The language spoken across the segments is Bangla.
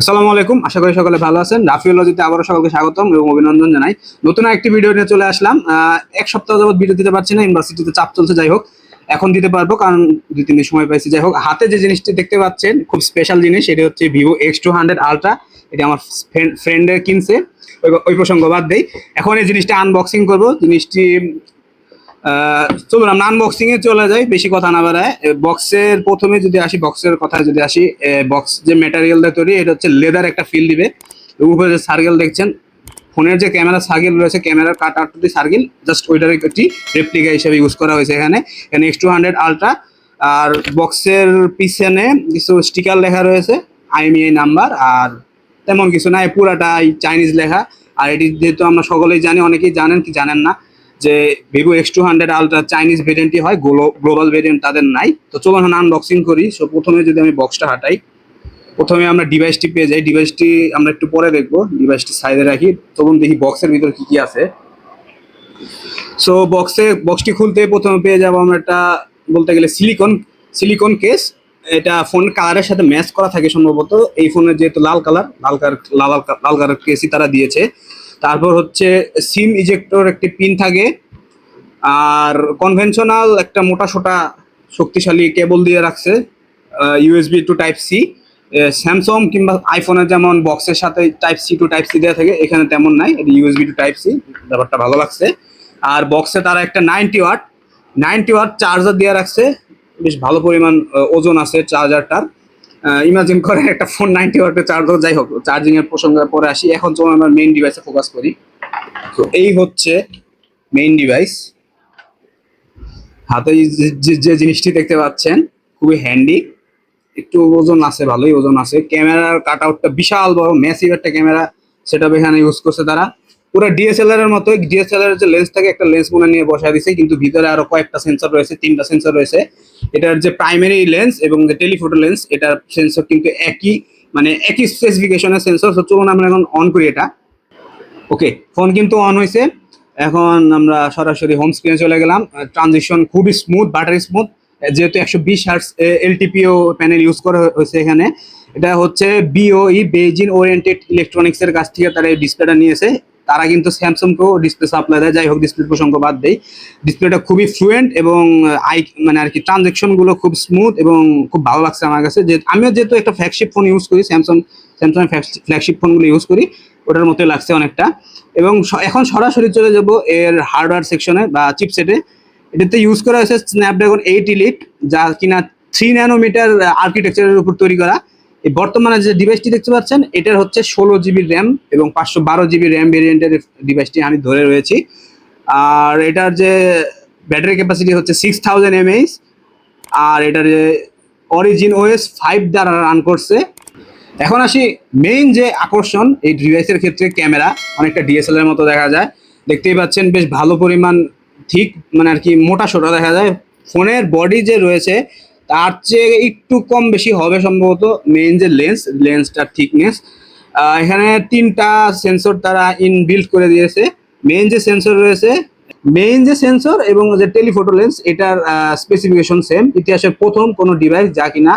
আসসালামু আলাইকুম, আশা করি সকলে ভালো আছেন। রাফিউল্লাহিতে আবারও সকলকে স্বাগতম এবং অভিনন্দন জানাই। নতুন একটি ভিডিও নিয়ে চলে আসলাম। এক সপ্তাহ যাবত ভিডিও দিতে পারছি না, ইউনিভার্সিটিতে চাপ চলছে। যাই হোক, এখন দিতে পারবো কারণ 2-3 দিন সময় পাইছি। যাই হোক, হাতে যে জিনিসটি দেখতে পাচ্ছেন খুব স্পেশাল জিনিস, এটি হচ্ছে ভিভো X200 আলট্রা। এটি আমার ফ্রেন্ডের কিনছে, ওই প্রসঙ্গ বাদ দেই। এখন এই জিনিসটা আনবক্সিং করবো। জিনিসটি চলুন আমরা আনবক্সিং এ চলে যাই, বেশি কথা না বাড়ায়। বক্সের প্রথমে যদি আসি, বক্সের কথায় যদি আসি, বক্স যে ম্যাটেরিয়াল দিয়ে তৈরি, এটা হচ্ছে লেদার একটা ফিল দিবে। উপরে যে সার্কেল দেখছেন, ফোনের যে ক্যামেরা সার্কেল রয়েছে, ক্যামেরার কাট আউট সার্কেল, জাস্ট ওইটার একটি রেপ্লিকা হিসেবে ইউজ করা হয়েছে এখানে X200 আলট্রা। আর বক্সের পিছনে কিছু স্টিকার লেখা রয়েছে, IMEI নাম্বার, আর তেমন কিছু না, পুরাটাই চাইনিজ লেখা। আর এটি যেহেতু আমরা সকলেই জানি, অনেকেই জানেন কি জানেন না, যে ভিভো X200 আলট্রা চাইনিজ ভেরিয়েন্টই হয়, গ্লোবাল ভেরিয়েন্ট তাদের নাই। তো চলুন এখন আনবক্সিং করি। সো প্রথমে যদি আমি বক্সটা হাঁটাই, প্রথমে আমরা ডিভাইসটি পেয়ে যাই। ডিভাইসটি আমরা একটু পরে দেখবো, ডিভাইসটি সাইডে রাখি। চলুন দেখি বক্সের ভিতরে কি কি আছে। সো বক্সটি খুলতে প্রথমে পেয়ে যাবো আমরা একটা, বলতে গেলে সিলিকন কেস। এটা ফোনের কালারের সাথে ম্যাচ করা থাকে সম্ভবত। এই ফোনের যেহেতু লাল কালার কেসই তারা দিয়েছে। তারপর হচ্ছে সিম ইজেক্টর একটি পিন থাকে, আর কনভেনশনাল একটা মোটা সোটা শক্তিশালী কেবল দিয়ে রাখছে, USB to type C. Samsung কিংবা আইফোনের যেমন বক্সের সাথে type C to type C দেওয়া থাকে, এখানে তেমন নাই, এটা USB টু টাইপ সি। ব্যাপারটা ভালো লাগছে। আর বক্সে তারা একটা 90 ওয়াট চার্জার দিয়ে রাখছে, বেশ ভালো পরিমাণ ওজন আছে চার্জারটার। ইমাজিন করে একটা ফোন 90 ওয়াটের চার্জার। যাই হোক, চার্জিং এর প্রসঙ্গে পরে আসি। এখন চলুন আমরা মেইন ডিভাইসে ফোকাস করি। তো এই হচ্ছে মেইন ডিভাইস। হাতে যে জিনিসটি দেখতে পাচ্ছেন খুবই হ্যান্ডি, একটু ওজন আছে, ভালোই ওজন আছে। ক্যামেরার কাট আউটটা বিশাল বড়, ম্যাসিভ একটা ক্যামেরা সেটআপ এখানে ইউজ করছে তারা। পুরো DSLR এর মতোই। DSLR এর যে লেন্স থাকে, একটা লেন্স মনে নিয়ে বসায় দিছে, কিন্তু ভিতরে আরো কয়েকটা সেন্সর রয়েছে, 3টা সেন্সর রয়েছে। এটার যে প্রাইমারি লেন্স এবং যে টেলিফোটো লেন্স, এটার সেন্সর কিন্তু একই স্পেসিফিকেশনের সেন্সর। চলুন আমরা এখন অন করি এটা। ওকে, ফোন কিন্তু অন হয়েছে। এখন আমরা সরাসরি হোম স্ক্রিনে চলে গেলাম। ট্রানজিশন খুবই স্মুথ, বাটারি স্মুথ, যেহেতু 120 হার্টজ LTPO প্যানেল ইউজ করা হয়েছে এখানে। এটা হচ্ছে BOE, বেইজিং ওরিয়েন্টেড ইলেকট্রনিক্স এর কাছ থেকে তারা এই ডিসপ্লেটা নিয়েছে। তারা কিন্তু স্যামসাংকেও ডিসপ্লে সাপ্লাই দেয়। যাই হোক, ডিসপ্লে প্রসঙ্গ বাদ দেই। ডিসপ্লেটা খুবই ফ্লুয়েন্ট এবং আর কি ট্রানজাকশন গুলো খুব স্মুথ এবং খুব ভালো লাগছে আমার কাছে। যে আমিও যেহেতু একটা ফ্ল্যাগশিপ ফোন ইউজ করি, স্যামসাং ফ্ল্যাগশিপ ফোনগুলো ইউজ করি, ওটার মতোই লাগছে অনেকটা। এবং এখন সরাসরি চলে যাব এর হার্ডওয়্যার সেকশনে বা চিপসেটে। এটাতে ইউজ করা হয়েছে স্ন্যাপড্রাগন 8 ইলিট, যা কিনা 3 ন্যানোমিটার আর্কিটেকচারের উপর তৈরি করা। এই বর্তমানে যে ডিভাইসটি দেখতে পাচ্ছেন, এটার হচ্ছে 16 জিবি র্যাম এবং 512 জিবি র্যাম ভেরিয়েন্টের ডিভাইসটি আমি ধরে রয়েছি। আর এটার যে ব্যাটারি ক্যাপাসিটি হচ্ছে 6000 mAh। আর এটার যে অরিজিন OS 5 দ্বারা রান করছে। এখন আসি মেইন যে আকর্ষণ এই ডিভাইসের ক্ষেত্রে, ক্যামেরা অনেকটা DSLR এর মতো দেখা যায়। দেখতেই পাচ্ছেন বেশ ভালো পরিমাণ ঠিক আর কি মোটা সোটা দেখা যায়। ফোনের বডি যে রয়েছে তার চেয়ে একটু কম বেশি হবে সম্ভবত মেইন যে লেন্সটার থিকনেস। এখানে 3টা সেন্সর তারা ইনবিল্ট করে দিয়েছে। মেইন যে সেন্সর এবং যে টেলিফোটো লেন্স, এটার স্পেসিফিকেশন সেম। ইতিহাসের প্রথম কোনো ডিভাইস যা কিনা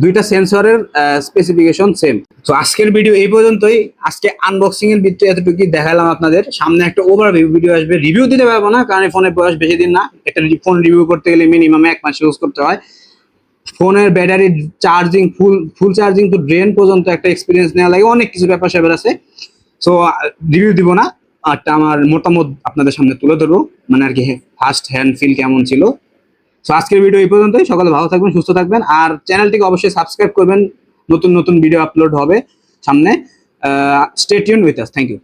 2টা সেন্সরের স্পেসিফিকেশন সেম। তো আজকের ভিডিও এই পর্যন্তই। আজকে আনবক্সিং এর ভিডিও এতটুকুই দেখালাম আপনাদের সামনে। একটা ওভারভিউ ভিডিও আসবে, রিভিউ দিতে পারবো না কারণ ফোনের বয়স বেশি দিন না। একটা ফোন রিভিউ করতে গেলে মিনিমাম 1 মাস ইউজ করতে হয়। ফোনের ব্যাটারি চার্জিং, ফুল চার্জিং টু ড্রেন পর্যন্ত একটা এক্সপিরিয়েন্স নেওয়া লাগে, অনেক কিছু ব্যাপার স্যাপার আছে। সো রিভিউ দিব না, একটা আমার মতামত আপনাদের সামনে তুলে ধরবো, আর কি ফার্স্ট হ্যান্ড ফিল কেমন ছিল। তো আজকের ভিডিও এই পর্যন্তই। সকালে ভালো থাকবেন, সুস্থ থাকবেন, আর চ্যানেলটিকে অবশ্যই সাবস্ক্রাইব করবেন। নতুন ভিডিও আপলোড হবে সামনে। Stay tuned with us. Thank you.